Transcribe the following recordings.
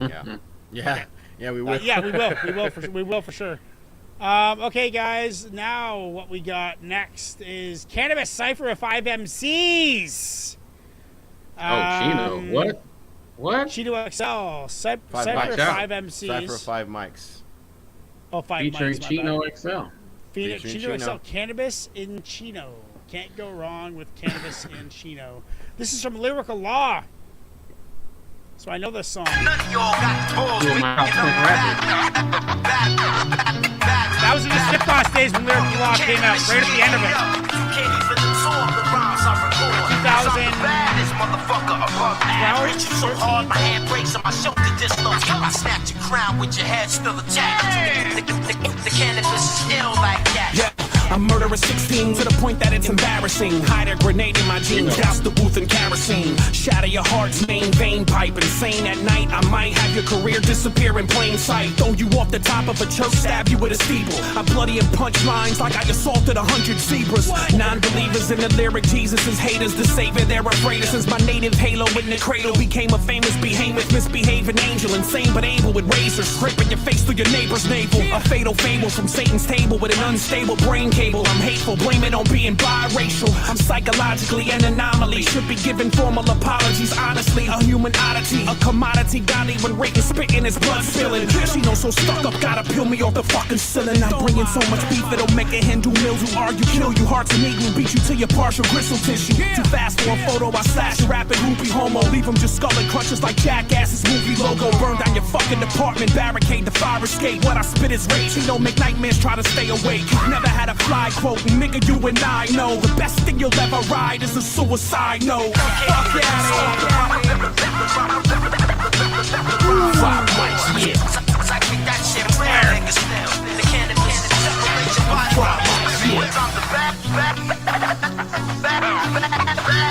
Yeah. Yeah. Okay. Yeah, we will. Yeah, we will. We will for sure. Okay, guys. Now what we got next is Cannabis Cypher of 5 MCs. Chino. What? What? CHINO XL. Cypher Five of mics. 5 MCs. Cypher 5 mics. Oh, 5 Featuring mics. Chino XL. Phoenix, Featuring CHINO Chino. XL. Cannabis in Chino. Can't go wrong with Cannabis in Chino. This is from Lyrical Law. So I know this song. That was in the Skip Boss days when Lyrical Law came out, right at the end of it. 2012? I snatch your crown with your head still attached. The cannabis is ill like that. Yeah. I murder a 16 to the point that it's embarrassing. Hide a grenade in my jeans, douse the booth in kerosene. Shatter your heart's main vein pipe. Insane at night, I might have your career disappear in plain sight. Throw you off the top of a church, stab you with a steeple. I bloody and punch lines like I assaulted 100 zebras. Non-believers in the lyric, Jesus is haters. The savior, they're afraid of. Since my native halo in the cradle became a famous behemoth, misbehaving angel, insane but able with razors, scraping your face through your neighbor's navel. A fatal fable from Satan's table with an unstable brain cable. I'm hateful, blame it on being biracial. I'm psychologically an anomaly. Should be given formal apologies. Honestly, a human oddity, a commodity. Godly when rating, spitting his blood spilling. She knows so stuck up, gotta peel me off the fucking ceiling. I'm bringing so much beef it'll make a Hindu mills who argue, kill you. Hearts and eagle, beat you to your partial gristle tissue. Too fast for a photo, I slash a rapid groupie homo. Leave them just skull and crunches like Jackass's movie logo. Burn down your fucking apartment, barricade the fire escape. What I spit is rage, he don't make nightmares try to stay awake. Never had a fly quote, nigga, you and I know the best thing you'll ever ride is a suicide note. Fuck out of here. 5 mics, yeah. I kick that shit real niggas now. The cannabis separates your body from your spirit. I'm the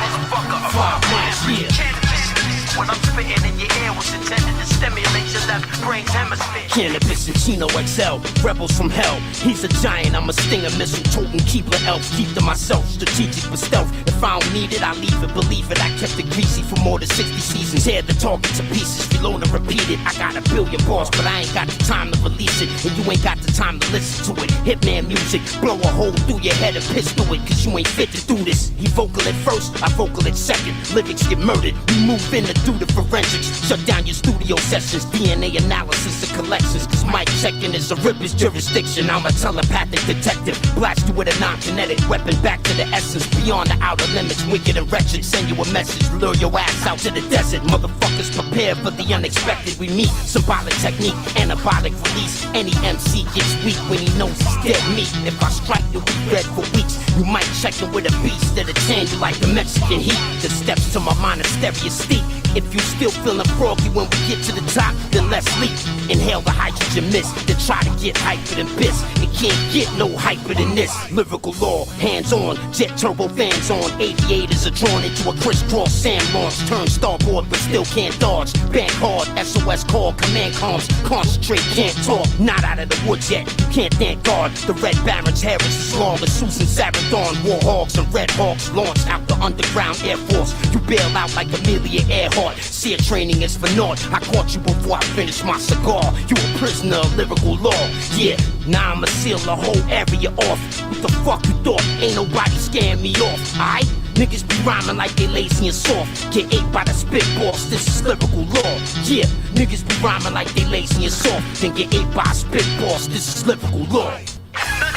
motherfucker. 5 mics, yeah. Cannabis, when I'm spitting in your ear, was intended to stimulate your left brain's hemisphere. Cannabis and CHINO XL, rebels from hell. He's a giant, I'm a stinger missile, toting keeper elf. Keep to myself, strategic but stealth. If I don't need it, I leave it, believe it. I kept it greasy for more than 60 seasons. Tear the target to pieces, reload and repeat it. I got a billion bars, but I ain't got the time to release it. And you ain't got the time to listen to it. Hitman music, blow a hole through your head and piss through it, cause you ain't fit to do this. He vocal at first, I vocal at second. Lyrics get murdered, we move in to do the forensics. Shut down your studio sessions, DNA analysis and collections. Cause mic checking is a ripper's jurisdiction. I'm a telepathic detective, blast you with a non-kinetic weapon back to the essence. Beyond the outer limits, wicked and wretched. Send you a message, lure your ass out to the desert. Motherfuckers prepare for the unexpected. We meet, symbolic technique, anabolic release. Any MC gets weak when he knows he's dead meat. If I strike, you'll be dead for weeks. You might check it with a beast that'll tan you like the Mexican heat. The steps to my monastery is steep. If you still feeling froggy when we get to the top, then let's leap. Inhale the hydrogen mist, then try to get hyper than piss. It can't get no hyper than this. Lyrical law, hands on, jet turbo fans on. Aviators are drawn into a crisscross sand launch. Turn starboard but still can't dodge. Bank hard, SOS call, command comms. Concentrate, can't talk, not out of the woods yet. You can't thank God. The Red Baron's hair is as long as Susan Sarandon. Warhawks and Red Hawks launched out the underground Air Force. You bail out like Amelia Earhart. See, training is for naught. I caught you before I finished my cigar. You a prisoner of lyrical law. Yeah, now I'ma seal the whole area off. What the fuck you thought? Ain't nobody scaring me off, aight? Niggas be rhyming like they lazy and soft. Get ate by the spit boss, this is lyrical law. Yeah, niggas be rhyming like they lazy and soft. Then get ate by a spit boss, this is lyrical law.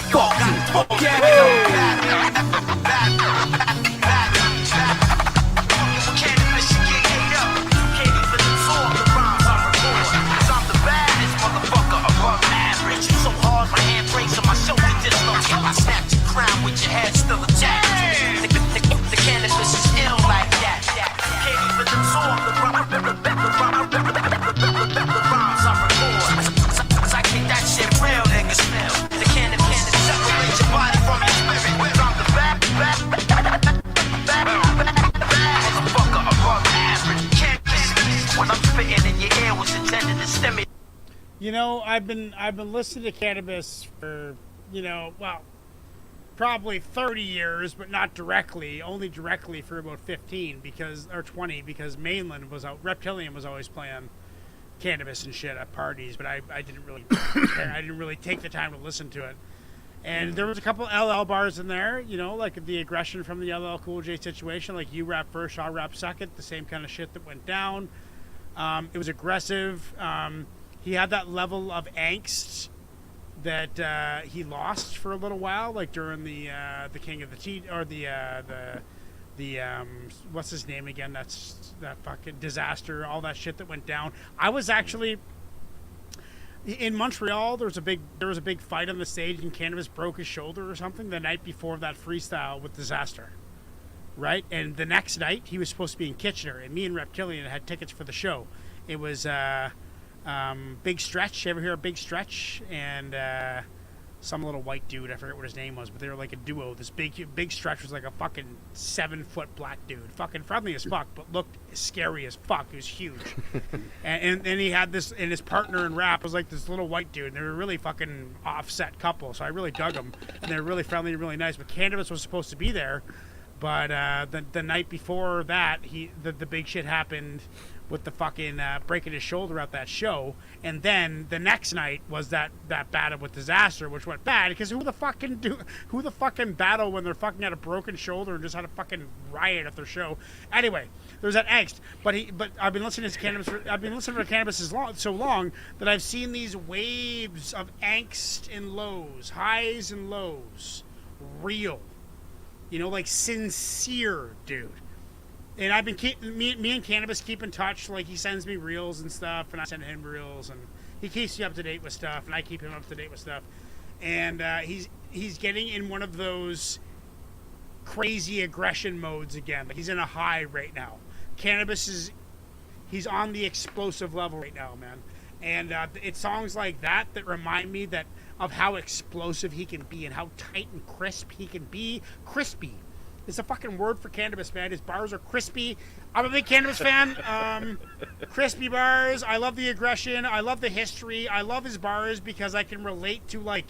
Fuck you. I snap your crown with your head still attached. The cannabis is ill like that. Can't even absorb the rhymes I record. Cause I kick that shit real niggas now. The cannabis separates your body from your spirit. I'm the motherfucker above average. Cannabis, when I'm spitting in your ear, was intended to stimulate. You know, I've been listening to Cannabis for, well, probably 30 years, but not directly. Only directly for about 15 or 20 because Mainland was out. Reptilian was always playing. Cannabis and shit at parties, but I didn't really care. I didn't really take the time to listen to it. And there was a couple LL bars in there, you know, like the aggression from the LL Cool J situation, like you rap first, I'll rap second, the same kind of shit that went down. It was aggressive. He had that level of angst that he lost for a little while, like during the King of the T, or the what's his name again? That's that fucking disaster, all that shit that went down. I was actually in Montreal. There was a big fight on the stage, and Cannabis broke his shoulder or something the night before that freestyle with Disaster, right? And the next night he was supposed to be in Kitchener, and me and Reptilian had tickets for the show. It was Big Stretch. You ever hear of Big Stretch? And some little white dude, I forget what his name was, but they were like a duo. This big Stretch was like a fucking 7-foot black dude, fucking friendly as fuck, but looked scary as fuck. He was huge. and he had this, and his partner in rap was like this little white dude, and they were a really fucking offset couple, so I really dug them, and they were really friendly and really nice. But Cannabis was supposed to be there, but the night before that, the big shit happened with the fucking breaking his shoulder at that show, and then the next night was that battle with Disaster, which went bad because who the fucking battle when they're fucking had a broken shoulder and just had a fucking riot at their show. Anyway, there's that angst. But I've been listening to Cannabis. I've been listening to Cannabis so long that I've seen these waves of angst and lows, highs and lows, real, you know, like sincere, dude. And I've been me and Cannabis keep in touch. Like, he sends me reels and stuff, and I send him reels, and he keeps me up to date with stuff, and I keep him up to date with stuff. And he's getting in one of those crazy aggression modes again. Like, he's in a high right now. Cannabis he's on the explosive level right now, man. And it's songs like that remind me of how explosive he can be and how tight and crisp he can be. Crispy. It's a fucking word for Cannabis, man. His bars are crispy. I'm a big Cannabis fan. Crispy bars. I love the aggression. I love the history. I love his bars because I can relate to, like,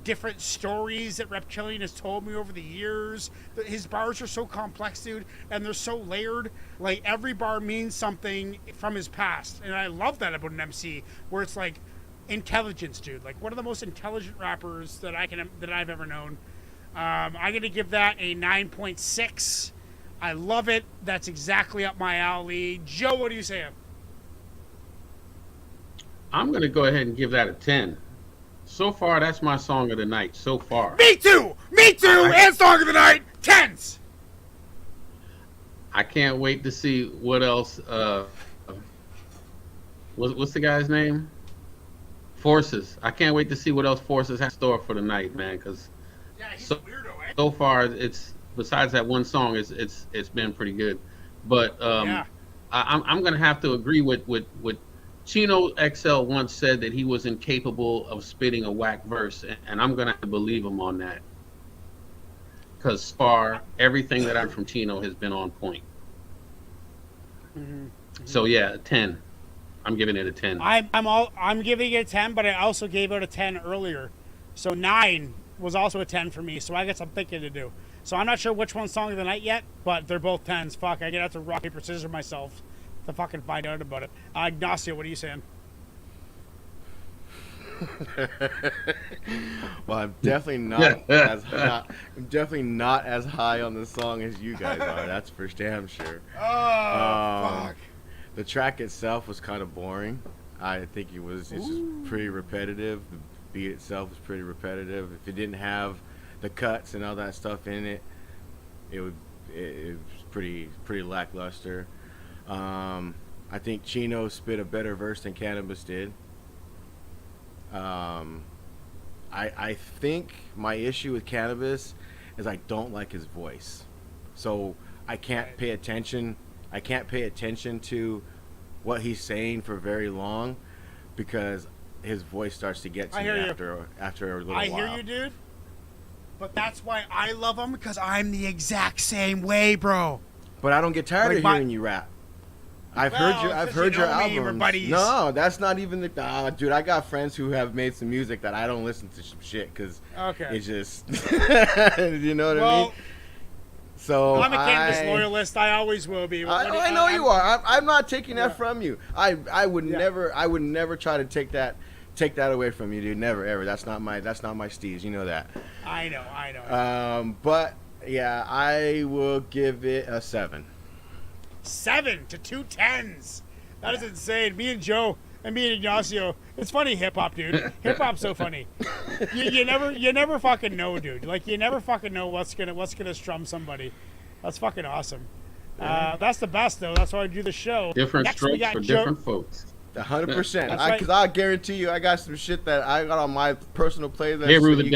different stories that Reptilian has told me over the years. His bars are so complex, dude, and they're so layered. Like, every bar means something from his past, and I love that about an MC, where it's like intelligence, dude. Like, one of the most intelligent rappers that I've ever known. I'm going to give that a 9.6. I love it. That's exactly up my alley. Joe, what are you saying? I'm going to go ahead and give that a 10. So far, that's my song of the night. So far. Me too! And song of the night, 10s! I can't wait to see what else. What's the guy's name? Forces. I can't wait to see what else Forces has in store for the night, man, because Yeah, he's a weirdo, eh? so far, it's besides that one song, it's been pretty good. But Yeah. I'm gonna have to agree with Chino XL once said that he was incapable of spitting a whack verse, and I'm gonna have to believe him on that. Because far, everything that I've from Chino has been on point. Mm-hmm. So yeah, 10. I'm giving it a 10. I'm giving it a 10, but I also gave it a 10 earlier. So 9 was also a 10 for me, so I got some thinking to do. So I'm not sure which one's song of the night yet, but they're both 10s. Fuck, I get out to rock, paper, scissors myself to fucking find out about it. Ignacio, what are you saying? Well, I'm definitely not as high. I'm definitely not as high on the song as you guys are. That's for damn sure. Fuck. The track itself was kind of boring. I think it's just pretty repetitive. The beat itself was pretty repetitive. If it didn't have the cuts and all that stuff in it, it was pretty lackluster. I think Chino spit a better verse than Cannabis did. I think my issue with Cannabis is I don't like his voice, so I can't pay attention. I can't pay attention to what he's saying for very long because his voice starts to get to me after a little while. I hear you, dude. But that's why I love him, because I'm the exact same way, bro. But I don't get tired of hearing you rap. I've heard your albums. No, that's not even the. Dude, I got friends who have made some music that I don't listen to some shit because it's just. You know what I mean? So I'm a Cannabis loyalist. I always will be. I know you are. I'm not taking that from you. I would never try to take that away from you, dude. Never ever. That's not my steez. You know that. I know. But yeah, I will give it a 7. 7 to 2 10s. That is insane. Me and Joe and me and Ignacio. It's funny, hip hop, dude. Hip hop's so funny. You never fucking know, dude. Like you never fucking know what's gonna strum somebody. That's fucking awesome. That's the best though. That's why I do the show. Different Next, we strokes got for Joe. different folks. 100%. That's right. Because I guarantee you, I got some shit that I got on my personal playlist. Hey, Rue the